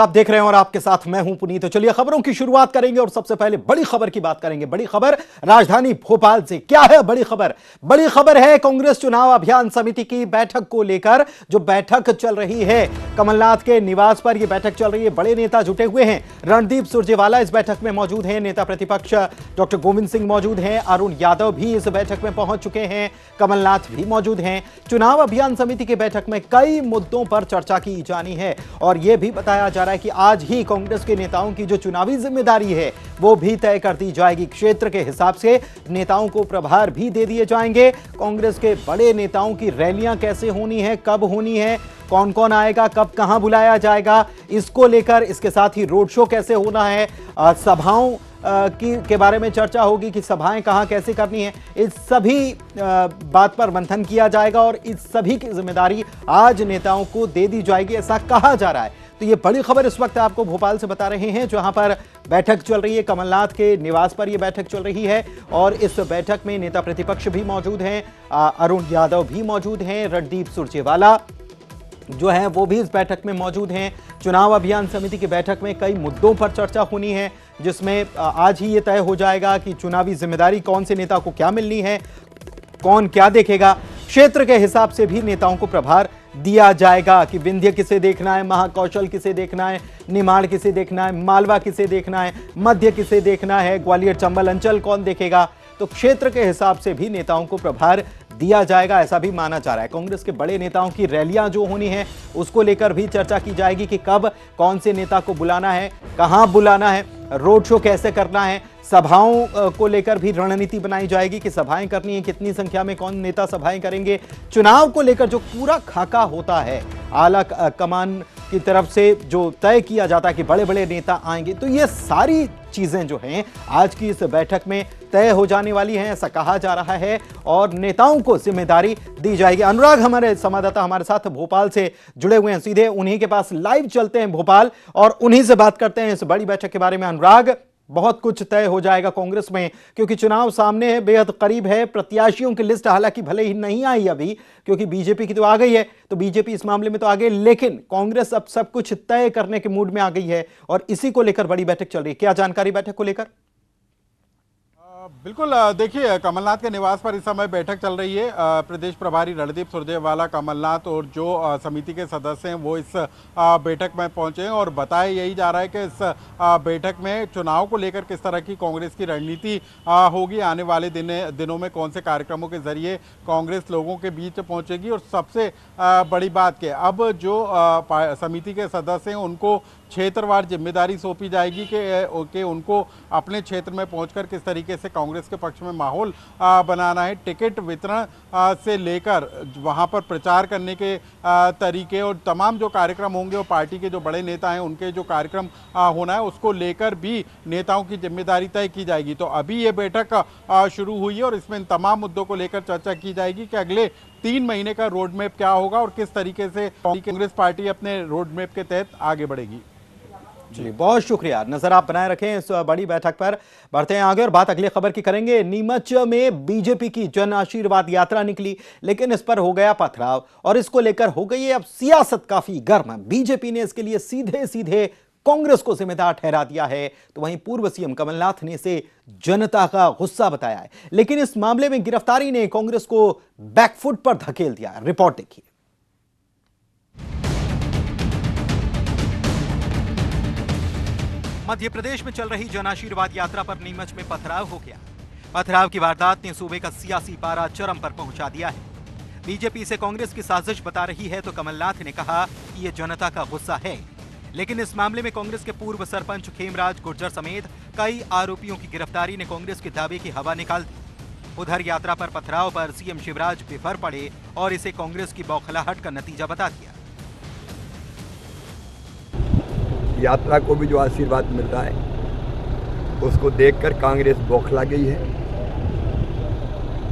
आप देख रहे हैं और आपके साथ मैं हूं पुनीत। तो चलिए खबरों की शुरुआत करेंगे और सबसे पहले बड़ी खबर की बात करेंगे। बड़ी खबर राजधानी भोपाल से। क्या है बड़ी खबर? बड़ी खबर है कांग्रेस चुनाव अभियान समिति की बैठक को लेकर। जो बैठक चल रही है कमलनाथ के निवास पर, यह बैठक चल रही है। बड़े नेता जुटे हुए हैं। रणदीप सुरजेवाला इस बैठक में मौजूद हैं, नेता प्रतिपक्ष डॉक्टर गोविंद सिंह मौजूद हैं, अरुण यादव भी इस बैठक में पहुंच चुके हैं, कमलनाथ भी मौजूद हैं। चुनाव अभियान समिति की बैठक में कई मुद्दों पर चर्चा की जानी है और यह भी बताया जा रहा है कि आज ही कांग्रेस के नेताओं की जो चुनावी जिम्मेदारी है वो भी तय कर दी जाएगी। क्षेत्र के हिसाब से नेताओं को प्रभार भी दे दिए जाएंगे। कांग्रेस के बड़े नेताओं की रैलियां कैसे होनी है, कब होनी है, कौन कौन आएगा, कब कहां बुलाया जाएगा, इसको लेकर, इसके साथ ही रोड शो कैसे होना है, सभाओं के बारे में चर्चा होगी कि सभाएं कहां कैसे करनी है। इस सभी बात पर मंथन किया जाएगा और इस सभी की जिम्मेदारी आज नेताओं को दे दी जाएगी, ऐसा कहा जा रहा है। तो ये बड़ी खबर इस वक्त आपको भोपाल से बता रहे हैं, जहां पर बैठक चल रही है। कमलनाथ के निवास पर यह बैठक चल रही है और इस बैठक में नेता प्रतिपक्ष भी मौजूद हैं, अरुण यादव भी मौजूद हैं, रणदीप सुरजेवाला जो है वो भी इस बैठक में मौजूद हैं। चुनाव अभियान समिति की बैठक में कई मुद्दों पर चर्चा होनी है, जिसमें आज ही ये तय हो जाएगा कि चुनावी जिम्मेदारी कौन से नेता को क्या मिलनी है, कौन क्या देखेगा। क्षेत्र के हिसाब से भी नेताओं को प्रभार दिया जाएगा कि विंध्य किसे देखना है, महाकौशल किसे देखना है, निमाड़ किसे देखना है, मालवा किसे देखना है, मध्य किसे देखना है, ग्वालियर चंबल अंचल कौन देखेगा। तो क्षेत्र के हिसाब से भी नेताओं को प्रभार दिया जाएगा, ऐसा भी माना जा रहा है। कांग्रेस के बड़े नेताओं की रैलियां जो होनी है उसको लेकर भी चर्चा की जाएगी कि कब कौन से नेता को बुलाना है, कहां बुलाना है, रोड शो कैसे करना है, सभाओं को लेकर भी रणनीति बनाई जाएगी कि सभाएं करनी है, कितनी संख्या में कौन नेता सभाएं करेंगे। चुनाव को लेकर जो पूरा खाका होता है आला कमान की तरफ से जो तय किया जाता है कि बड़े बड़े नेता आएंगे, तो ये सारी चीजें जो हैं आज की इस बैठक में तय हो जाने वाली हैं, ऐसा कहा जा रहा है और नेताओं को जिम्मेदारी दी जाएगी। अनुराग हमारे संवाददाता हमारे साथ भोपाल से जुड़े हुए हैं, सीधे उन्हीं के पास लाइव चलते हैं भोपाल और उन्हीं से बात करते हैं इस बड़ी बैठक के बारे में। अनुराग, बहुत कुछ तय हो जाएगा कांग्रेस में क्योंकि चुनाव सामने है, बेहद करीब है। प्रत्याशियों की लिस्ट हालांकि भले ही नहीं आई अभी, क्योंकि बीजेपी की तो आ गई है, तो बीजेपी इस मामले में तो आ गई, लेकिन कांग्रेस अब सब कुछ तय करने के मूड में आ गई है और इसी को लेकर बड़ी बैठक चल रही है। क्या जानकारी बैठक को लेकर? बिल्कुल, देखिए कमलनाथ के निवास पर इस समय बैठक चल रही है। प्रदेश प्रभारी रणदीप सुरजेवाला, कमलनाथ और जो समिति के सदस्य हैं वो इस बैठक में पहुंचे हैं और बताया यही जा रहा है कि इस बैठक में चुनाव को लेकर किस तरह की कांग्रेस की रणनीति होगी, आने वाले दिनों में कौन से कार्यक्रमों के जरिए कांग्रेस लोगों के बीच पहुंचेगी। और सबसे बड़ी बात कि अब जो समिति के सदस्य हैं उनको क्षेत्रवार जिम्मेदारी सौंपी जाएगी कि उनको अपने क्षेत्र में पहुंचकर किस तरीके से कांग्रेस के पक्ष में माहौल बनाना है। टिकट वितरण से लेकर वहां पर प्रचार करने के तरीके और तमाम जो कार्यक्रम होंगे और पार्टी के जो बड़े नेता हैं उनके जो कार्यक्रम होना है उसको लेकर भी नेताओं की जिम्मेदारी तय की जाएगी। तो अभी ये बैठक शुरू हुई है और इसमें इन तमाम मुद्दों को लेकर चर्चा की जाएगी कि अगले 3 महीने का रोड मैप क्या होगा और किस तरीके से कांग्रेस पार्टी अपने रोड मैप के तहत आगे बढ़ेगी। जी, बहुत शुक्रिया। नजर आप बनाए रखें इस बड़ी बैठक पर। बढ़ते हैं आगे और बात अगली खबर की करेंगे। नीमच में बीजेपी की जन आशीर्वाद यात्रा निकली, लेकिन इस पर हो गया पथराव और इसको लेकर हो गई है अब सियासत काफी गर्म। बीजेपी ने इसके लिए सीधे सीधे कांग्रेस को जिम्मेदार ठहरा दिया है, तो वहीं पूर्व सीएम कमलनाथ ने इसे जनता का गुस्सा बताया है। लेकिन इस मामले में गिरफ्तारी ने कांग्रेस को बैकफुट पर धकेल दिया। रिपोर्ट देखिए। मध्य प्रदेश में चल रही जन आशीर्वाद यात्रा पर नीमच में पथराव हो गया। पथराव की वारदात ने सूबे का सियासी पारा चरम पर पहुंचा दिया है। बीजेपी इसे कांग्रेस की साजिश बता रही है, तो कमलनाथ ने कहा कि यह जनता का गुस्सा है। लेकिन इस मामले में कांग्रेस के पूर्व सरपंच खेमराज गुर्जर समेत कई आरोपियों की गिरफ्तारी ने कांग्रेस के दावे की हवा निकाल दी। उधर यात्रा पर पथराव पर सीएम शिवराज बेफर पड़े और इसे कांग्रेस की बौखलाहट का नतीजा बता दिया। यात्रा को भी जो आशीर्वाद मिल रहा है उसको देखकर कांग्रेस बौखला गई है।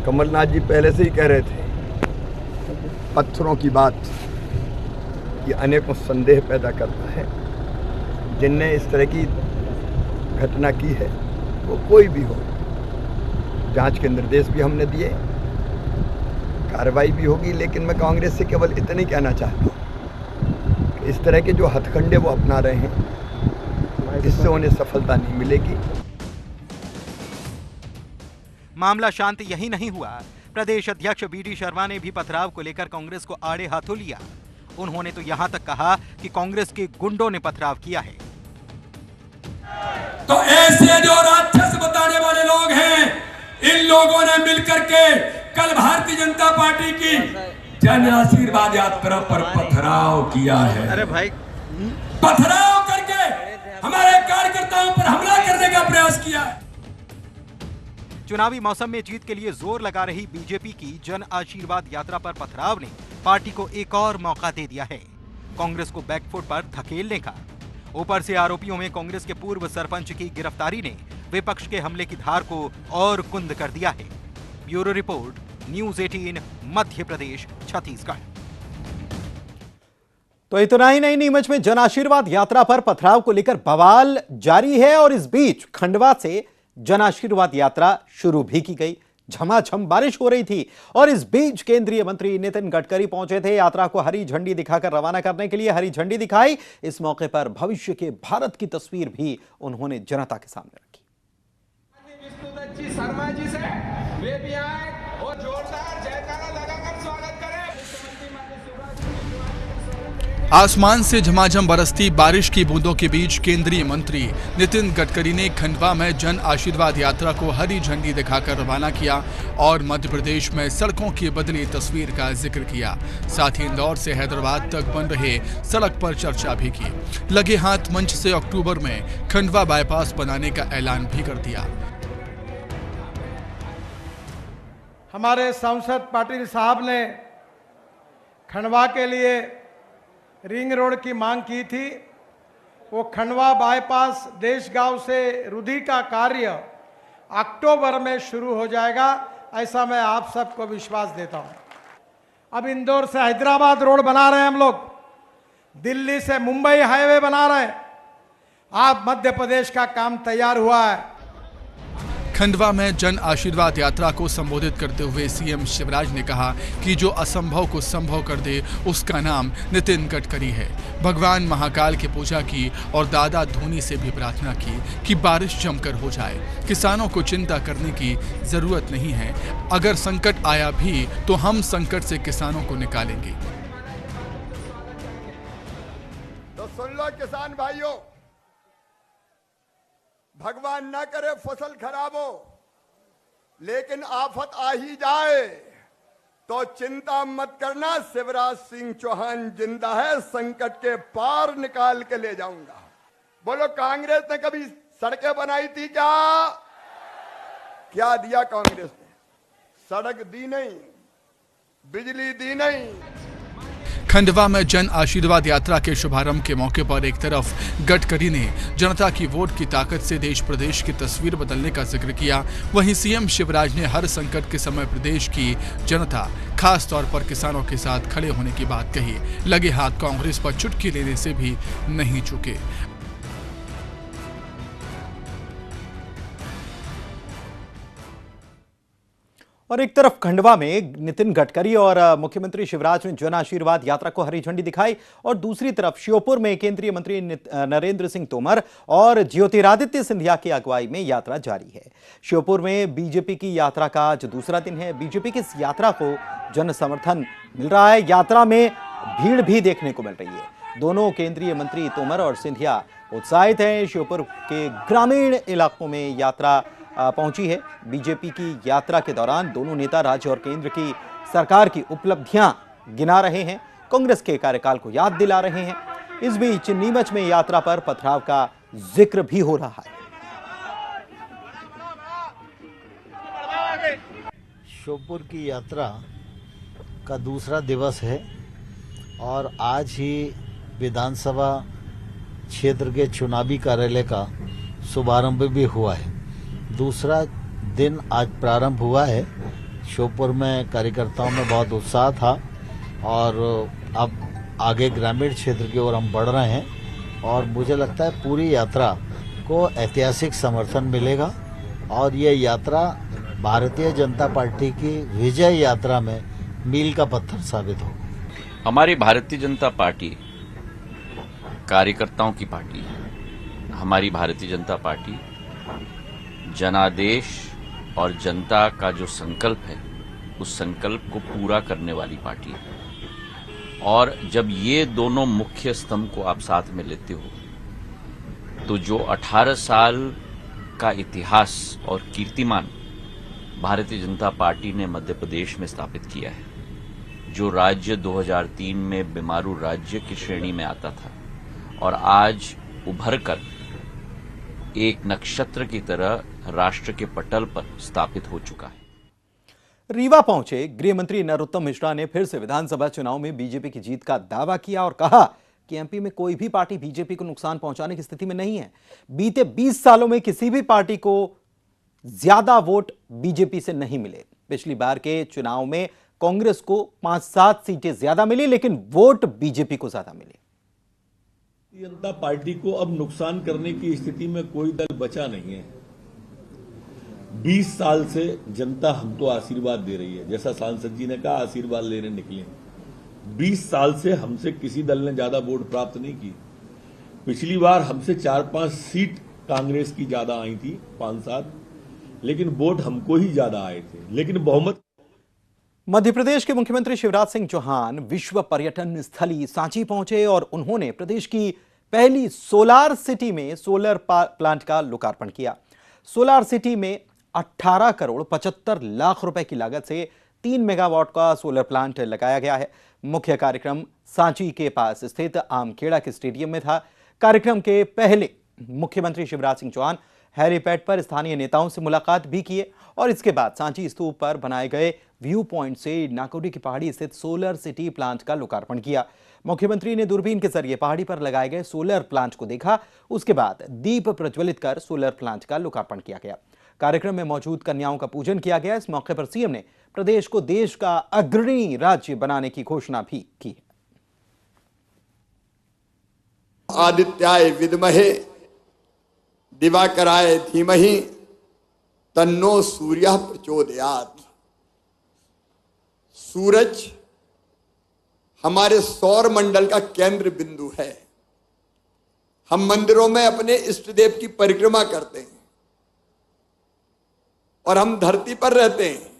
कमलनाथ जी पहले से ही कह रहे थे पत्थरों की बात ये अनेकों संदेह पैदा करता है। जिनने इस तरह की घटना की है वो कोई भी हो, जांच के निर्देश भी हमने दिए, कार्रवाई भी होगी। लेकिन मैं कांग्रेस से केवल इतना ही कहना चाहता हूँ इस तरह के जो हथकंडे वो अपना रहे हैं, इससे उन्हें सफलता नहीं मिलेगी। मामला शांत यही नहीं हुआ। प्रदेश अध्यक्ष बीडी शर्मा ने भी पथराव को लेकर कांग्रेस को आड़े हाथों लिया। उन्होंने तो यहां तक कहा कि कांग्रेस के गुंडों ने पथराव किया है। तो ऐसे जो राक्षस बताने वाले लोग हैं, इन लोगों ने मिलकर के कल भारतीय जनता पार्टी की जन आशीर्वाद यात्रा पर पथराव किया है। अरे भाई, पथराव करके हमारे कार्यकर्ताओं पर हमला करने का प्रयास किया है। चुनावी मौसम में जीत के लिए जोर लगा रही बीजेपी की जन आशीर्वाद यात्रा पर पथराव ने पार्टी को एक और मौका दे दिया है कांग्रेस को बैकफुट पर धकेलने का। ऊपर से आरोपियों में कांग्रेस के पूर्व सरपंच की गिरफ्तारी ने विपक्ष के हमले की धार को और कुंद कर दिया है। Bureau report, news 18, Madhya Pradesh, Chhattisgarh. तो इतना ही नहीं, नीमच में जन आशीर्वाद यात्रा पर पथराव को लेकर बवाल जारी है और इस बीच खंडवा से जन आशीर्वाद यात्रा शुरू भी की गई। झमाझम बारिश हो रही थी और इस बीच केंद्रीय मंत्री नितिन गडकरी पहुंचे थे। यात्रा को हरी झंडी दिखाकर रवाना करने के लिए हरी झंडी दिखाई। इस मौके पर भविष्य के भारत की तस्वीर भी उन्होंने जनता के सामने रखी। विष्णुदत्त शर्मा जी से वे भी आए और जोरदार जयकारा लगाकर स्वागत करें। आसमान से झमाझम बरसती बारिश की बूंदों के बीच केंद्रीय मंत्री नितिन गडकरी ने खंडवा में जन आशीर्वाद यात्रा को हरी झंडी दिखाकर रवाना किया और मध्य प्रदेश में सड़कों की बदली तस्वीर का जिक्र किया। साथ ही इंदौर से हैदराबाद तक बन रहे सड़क पर चर्चा भी की। लगे हाथ मंच से अक्टूबर में खंडवा बाईपास बनाने का ऐलान भी कर दिया। हमारे सांसद पाटिल साहब ने खंडवा के लिए रिंग रोड की मांग की थी। वो खंडवा बाईपास देशगांव से रुधि का कार्य अक्टूबर में शुरू हो जाएगा, ऐसा मैं आप सबको विश्वास देता हूं। अब इंदौर से हैदराबाद रोड बना रहे हैं हम लोग, दिल्ली से मुंबई हाईवे बना रहे हैं। आप मध्य प्रदेश का काम तैयार हुआ है। खंडवा में जन आशीर्वाद यात्रा को संबोधित करते हुए सीएम शिवराज ने कहा कि जो असंभव को संभव कर दे उसका नाम नितिन गडकरी है। भगवान महाकाल की पूजा की और दादा धोनी से भी प्रार्थना की कि बारिश जमकर हो जाए। किसानों को चिंता करने की जरूरत नहीं है। अगर संकट आया भी तो हम संकट से किसानों को निकालेंगे। तो सुन लो किसान भाइयों, भगवान ना करे फसल खराब हो, लेकिन आफत आ ही जाए तो चिंता मत करना। शिवराज सिंह चौहान जिंदा है, संकट के पार निकाल के ले जाऊंगा। बोलो, कांग्रेस ने कभी सड़कें बनाई थी क्या? क्या दिया कांग्रेस ने? सड़क दी नहीं, बिजली दी नहीं। खंडवा में जन आशीर्वाद यात्रा के शुभारंभ के मौके पर एक तरफ गडकरी ने जनता की वोट की ताकत से देश प्रदेश की तस्वीर बदलने का जिक्र किया, वहीं सीएम शिवराज ने हर संकट के समय प्रदेश की जनता, खास तौर पर किसानों के साथ खड़े होने की बात कही। लगे हाथ कांग्रेस पर चुटकी लेने से भी नहीं चुके। और एक तरफ खंडवा में नितिन गडकरी और मुख्यमंत्री शिवराज ने जन आशीर्वाद यात्रा को हरी झंडी दिखाई और दूसरी तरफ श्योपुर में केंद्रीय मंत्री नरेंद्र सिंह तोमर और ज्योतिरादित्य सिंधिया की अगुवाई में यात्रा जारी है। श्योपुर में बीजेपी की यात्रा का आज दूसरा दिन है। बीजेपी की इस यात्रा को जन समर्थन मिल रहा है। यात्रा में भीड़ भी देखने को मिल रही है। दोनों केंद्रीय मंत्री तोमर और सिंधिया उत्साहित हैं। श्योपुर के ग्रामीण इलाकों में यात्रा पहुंची है। बीजेपी की यात्रा के दौरान दोनों नेता राज्य और केंद्र की सरकार की उपलब्धियां गिना रहे हैं, कांग्रेस के कार्यकाल को याद दिला रहे हैं। इस बीच नीमच में यात्रा पर पथराव का जिक्र भी हो रहा है। श्योपुर की यात्रा का दूसरा दिवस है और आज ही विधानसभा क्षेत्र के चुनावी कार्यालय का शुभारंभ भी हुआ है। दूसरा दिन आज प्रारंभ हुआ है। श्योपुर में कार्यकर्ताओं में बहुत उत्साह था और अब आगे ग्रामीण क्षेत्र की ओर हम बढ़ रहे हैं और मुझे लगता है पूरी यात्रा को ऐतिहासिक समर्थन मिलेगा और ये यात्रा भारतीय जनता पार्टी की विजय यात्रा में मील का पत्थर साबित होगा। हमारी भारतीय जनता पार्टी कार्यकर्ताओं की पार्टी है। हमारी भारतीय जनता पार्टी जनादेश और जनता का जो संकल्प है उस संकल्प को पूरा करने वाली पार्टी है। और जब ये दोनों मुख्य स्तंभ को आप साथ में लेते हो तो जो 18 साल का इतिहास और कीर्तिमान भारतीय जनता पार्टी ने मध्य प्रदेश में स्थापित किया है, जो राज्य 2003 में बीमारू राज्य की श्रेणी में आता था और आज उभरकर एक नक्षत्र की तरह राष्ट्र के पटल पर स्थापित हो चुका है। रीवा पहुंचे गृह मंत्री नरोत्तम मिश्रा ने फिर से विधानसभा चुनाव में बीजेपी की जीत का दावा किया और कहा कि एमपी में कोई भी पार्टी बीजेपी को नुकसान पहुंचाने की स्थिति में नहीं है। बीते 20 सालों में किसी भी पार्टी को ज्यादा वोट बीजेपी से नहीं मिले। पिछली बार के चुनाव में कांग्रेस को 5-7 सीटें ज्यादा मिली, लेकिन वोट बीजेपी को ज्यादा मिले। जनता पार्टी को अब नुकसान करने की स्थिति में कोई दल बचा नहीं है। 20 साल से जनता हमको आशीर्वाद दे रही है, जैसा सांसद जी ने कहा आशीर्वाद लेने निकले। 20 साल से हमसे किसी दल ने ज्यादा वोट प्राप्त नहीं की। पिछली बार हमसे 4-5 सीट कांग्रेस की ज्यादा आई थी, 5-7, लेकिन वोट हमको ही ज्यादा आए थे, लेकिन बहुमत। मध्य प्रदेश के मुख्यमंत्री शिवराज सिंह चौहान विश्व पर्यटन स्थली सांची पहुंचे और उन्होंने प्रदेश की पहली सोलार सिटी में सोलर प्लांट का लोकार्पण किया। सोलार सिटी में 18 करोड़ 75 लाख रुपए की लागत से 3 मेगावाट का सोलर प्लांट लगाया गया है। मुख्य कार्यक्रम सांची के पास स्थित आमखेड़ा के स्टेडियम में था। कार्यक्रम के पहले मुख्यमंत्री शिवराज सिंह चौहान हेलीपैड पर स्थानीय नेताओं से मुलाकात भी किए और इसके बाद सांची स्तूप पर बनाए गए व्यू पॉइंट से नाकोडी की पहाड़ी स्थित सोलर सिटी प्लांट का लोकार्पण किया। मुख्यमंत्री ने दूरबीन के जरिए पहाड़ी पर लगाए गए सोलर प्लांट को देखा। उसके बाद दीप प्रज्वलित कर सोलर प्लांट का लोकार्पण किया गया। कार्यक्रम में मौजूद कन्याओं का पूजन किया गया। इस मौके पर सीएम ने प्रदेश को देश का अग्रणी राज्य बनाने की घोषणा भी की। आदित्याय विद्महे दिवाकराय धीमहि तन्नो सूर्यः प्रचोदयात्। सूरज हमारे सौर मंडल का केंद्र बिंदु है। हम मंदिरों में अपने इष्ट देव की परिक्रमा करते हैं और हम धरती पर रहते हैं,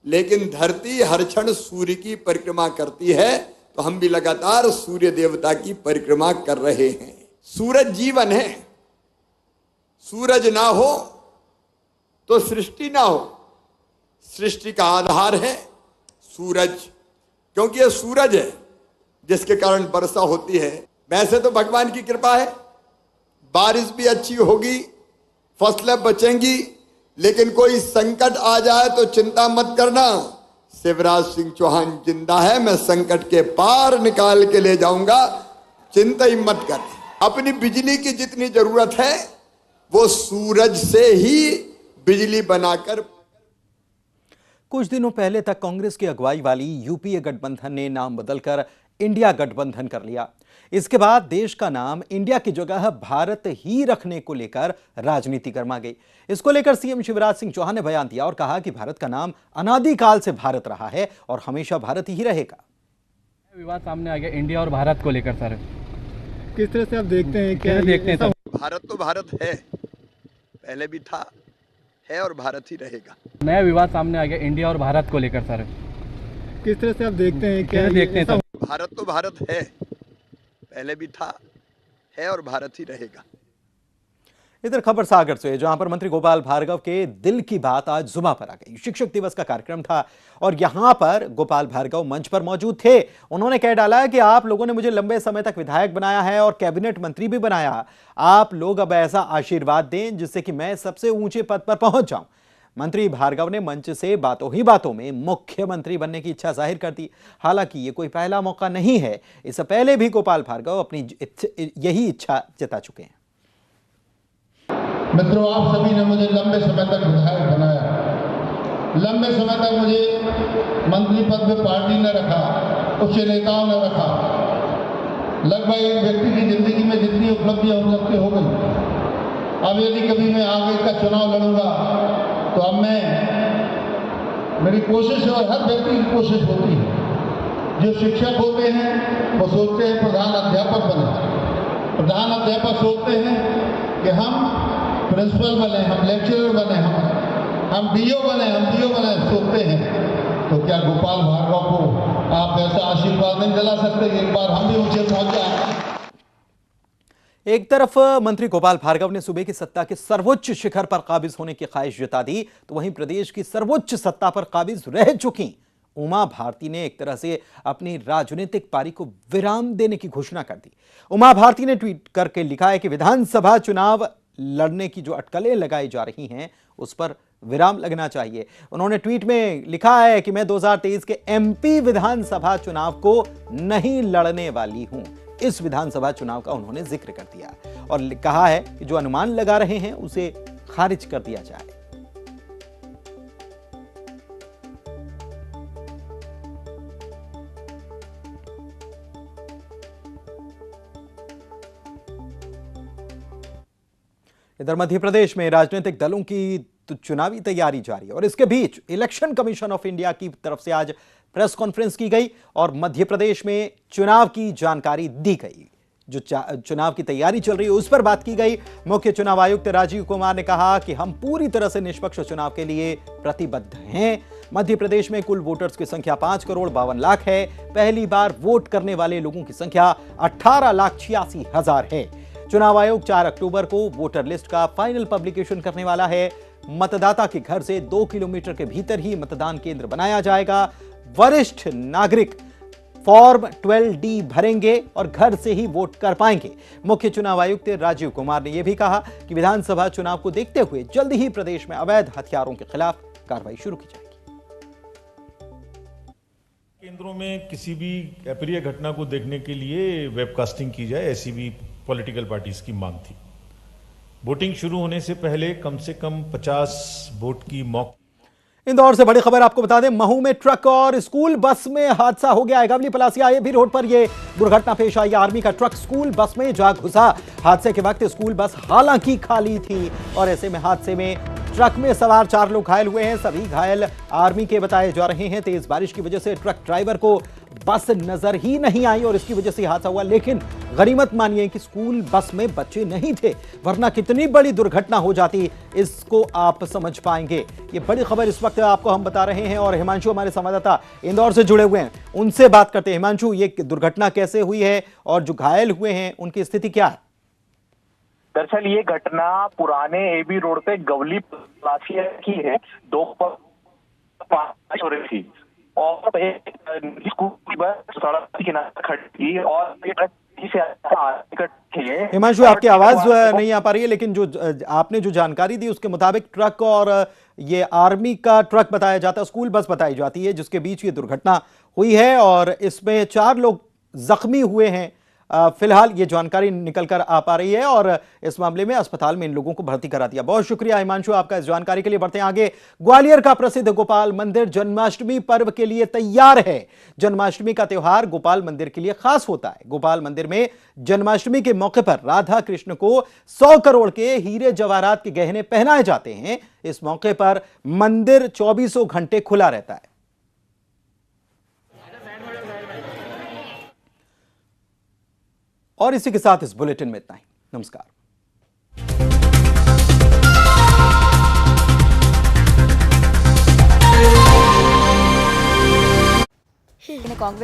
लेकिन धरती हर क्षण सूर्य की परिक्रमा करती है, तो हम भी लगातार सूर्य देवता की परिक्रमा कर रहे हैं। सूरज जीवन है। सूरज ना हो तो सृष्टि ना हो। सृष्टि का आधार है सूरज, क्योंकि यह सूरज है जिसके कारण वर्षा होती है। वैसे तो भगवान की कृपा है, बारिश भी अच्छी होगी, फसलें बचेंगी, लेकिन कोई संकट आ जाए तो चिंता मत करना। शिवराज सिंह चौहान जिंदा है, मैं संकट के पार निकाल के ले जाऊंगा, चिंता ही मत कर। अपनी बिजली की जितनी जरूरत है वो सूरज से ही बिजली बनाकर। कुछ दिनों पहले तक कांग्रेस की अगुवाई वाली यूपीए गठबंधन ने नाम बदलकर इंडिया गठबंधन कर लिया। इसके बाद देश का नाम इंडिया की जगह भारत ही रखने को लेकर राजनीति गर्मा गई। इसको लेकर सीएम शिवराज सिंह चौहान ने बयान दिया और कहा कि भारत का नाम अनादिकाल से भारत रहा है और हमेशा भारत ही रहेगा। विवाद सामने आ गया इंडिया और भारत को लेकर, सर किस तरह से आप देखते हैं? क्या देखते हैं सर? भारत तो भारत है, पहले भी था, है और भारत ही रहेगा। नया विवाद सामने आ गया इंडिया और भारत को लेकर, सर किस तरह से आप देखते हैं? क्या देखते हैं सर? भारत तो भारत है, पहले भी था, है और भारत ही रहेगा। इधर खबर सागर से, जहां पर मंत्री गोपाल भार्गव के दिल की बात आज जुबां पर आ गई। शिक्षक दिवस का कार्यक्रम था और यहां पर गोपाल भार्गव मंच पर मौजूद थे। उन्होंने कह डाला कि आप लोगों ने मुझे लंबे समय तक विधायक बनाया है और कैबिनेट मंत्री भी बनाया। आप लोग अब ऐसा आशीर्वाद दें जिससे कि मैं सबसे ऊंचे पद पर पहुंच जाऊं। मंत्री भार्गव ने मंच से बातों ही बातों में मुख्यमंत्री बनने की इच्छा जाहिर कर दी। हालांकि ये कोई पहला मौका नहीं है, इससे पहले भी गोपाल भार्गव अपनी यही इच्छा जता चुके हैं। मित्रों, आप सभी ने मुझे लंबे समय तक विधायक बनाया, लंबे समय तक मुझे मंत्री पद में पार्टी ने रखा, उच्च नेताओं ने रखा। लगभग एक व्यक्ति की जिंदगी में जितनी उपलब्धियां हो सकती हो गई। अब यदि कभी मैं आगे का चुनाव लड़ूंगा तो अब मेरी कोशिश है और हर व्यक्ति की कोशिश होती है जो शिक्षक होते हैं वो सोचते हैं प्रधान अध्यापक बने, प्रधान अध्यापक सोचते हैं कि हम प्रिंसिपल बने, हम लेक्चरर बने, हम बीओ बने, सोचते हैं। तो क्या गोपाल भार्गव को आप ऐसा आशीर्वाद नहीं दिला सकते? एक बार हम भी ऊंचे पहुंच जाए। एक तरफ मंत्री गोपाल भार्गव ने सूबे की सत्ता के सर्वोच्च शिखर पर काबिज होने की ख्वाहिश जता दी, तो वहीं प्रदेश की सर्वोच्च सत्ता पर काबिज रह चुकी उमा भारती ने एक तरह से अपनी राजनीतिक पारी को विराम देने की घोषणा कर दी। उमा भारती ने ट्वीट करके लिखा है कि विधानसभा चुनाव लड़ने की जो अटकलें लगाई जा रही हैं उस पर विराम लगना चाहिए। उन्होंने ट्वीट में लिखा है कि मैं 2023 के एमपी विधानसभा चुनाव को नहीं लड़ने वाली हूं। इस विधानसभा चुनाव का उन्होंने जिक्र कर दिया और कहा है कि जो अनुमान लगा रहे हैं उसे खारिज कर दिया जाए। इधर मध्य प्रदेश में राजनीतिक दलों की चुनावी तैयारी जारी है और इसके बीच इलेक्शन कमीशन ऑफ इंडिया की तरफ से आज प्रेस कॉन्फ्रेंस की गई और मध्य प्रदेश में चुनाव की जानकारी दी गई। जो चुनाव की तैयारी चल रही है उस पर बात की गई। मुख्य चुनाव आयुक्त राजीव कुमार ने कहा कि हम पूरी तरह से निष्पक्ष चुनाव के लिए प्रतिबद्ध हैं। मध्य प्रदेश में कुल वोटर्स की संख्या 5,52,00,000 है। पहली बार वोट करने वाले लोगों की संख्या 18,86,000 है। चुनाव आयोग 4 अक्टूबर को वोटर लिस्ट का फाइनल पब्लिकेशन करने वाला है। मतदाता के घर से 2 किलोमीटर के भीतर ही मतदान केंद्र बनाया जाएगा। वरिष्ठ नागरिक फॉर्म 12D भरेंगे और घर से ही वोट कर पाएंगे। मुख्य चुनाव आयुक्त राजीव कुमार ने यह भी कहा कि विधानसभा चुनाव को देखते हुए जल्द ही प्रदेश में अवैध हथियारों के खिलाफ कार्रवाई शुरू की जाएगी। केंद्रों में किसी भी अप्रिय घटना को देखने के लिए वेबकास्टिंग की जाए, ऐसी भी पॉलिटिकल पार्टीज की मांग थी। वोटिंग शुरू होने से पहले कम से कम 50 वोट की मॉक। इंदौर से बड़ी खबर आपको बता दें, महू में ट्रक और स्कूल बस में हादसा हो गया है। गवली पलासिया AAB रोड पर यह दुर्घटना पेश आई। आर्मी का ट्रक स्कूल बस में जा घुसा। हादसे के वक्त स्कूल बस हालांकि खाली थी और ऐसे में हादसे में ट्रक में सवार 4 लोग घायल हुए हैं। सभी घायल आर्मी के बताए जा रहे हैं। तेज बारिश की वजह से ट्रक ड्राइवर को बस नजर ही नहीं आई और इसकी वजह से हादसा हुआ। लेकिन गनीमत मानिए कि स्कूल बस में बच्चे नहीं थे, वरना कितनी बड़ी दुर्घटना हो जाती इसको आप समझ पाएंगे। ये बड़ी खबर इस वक्त आपको हम बता रहे हैं और हिमांशु हमारे संवाददाता इंदौर से जुड़े हुए हैं, उनसे बात करते हैं। हिमांशु, ये दुर्घटना कैसे हुई है और जो घायल हुए हैं उनकी स्थिति क्या है? दरअसल ये घटना पुराने AAB रोड पे गवली पलासिया की है। दोपहर हो रही थी और एक स्कूल की बस सड़क के किनारे खड़ी थी और ये ट्रक से हिमांशु, आपकी आवाज नहीं आ पा रही है, लेकिन जो आपने जो जानकारी दी उसके मुताबिक ट्रक और ये आर्मी का ट्रक बताया जाता, स्कूल बस बताई जाती है, जिसके बीच ये दुर्घटना हुई है और इसमें 4 लोग जख्मी हुए हैं। फिलहाल ये जानकारी निकल कर आ पा रही है और इस मामले में अस्पताल में इन लोगों को भर्ती करा दिया। बहुत शुक्रिया हिमांशु आपका इस जानकारी के लिए। बढ़ते हैं आगे। ग्वालियर का प्रसिद्ध गोपाल मंदिर जन्माष्टमी पर्व के लिए तैयार है। जन्माष्टमी का त्यौहार गोपाल मंदिर के लिए खास होता है। गोपाल मंदिर में जन्माष्टमी के मौके पर राधा कृष्ण को 100 करोड़ के हीरे जवाहरात के गहने पहनाए जाते हैं। इस मौके पर मंदिर 24 घंटे खुला रहता है। और इसी के साथ इस बुलेटिन में इतना ही। नमस्कार। कांग्रेस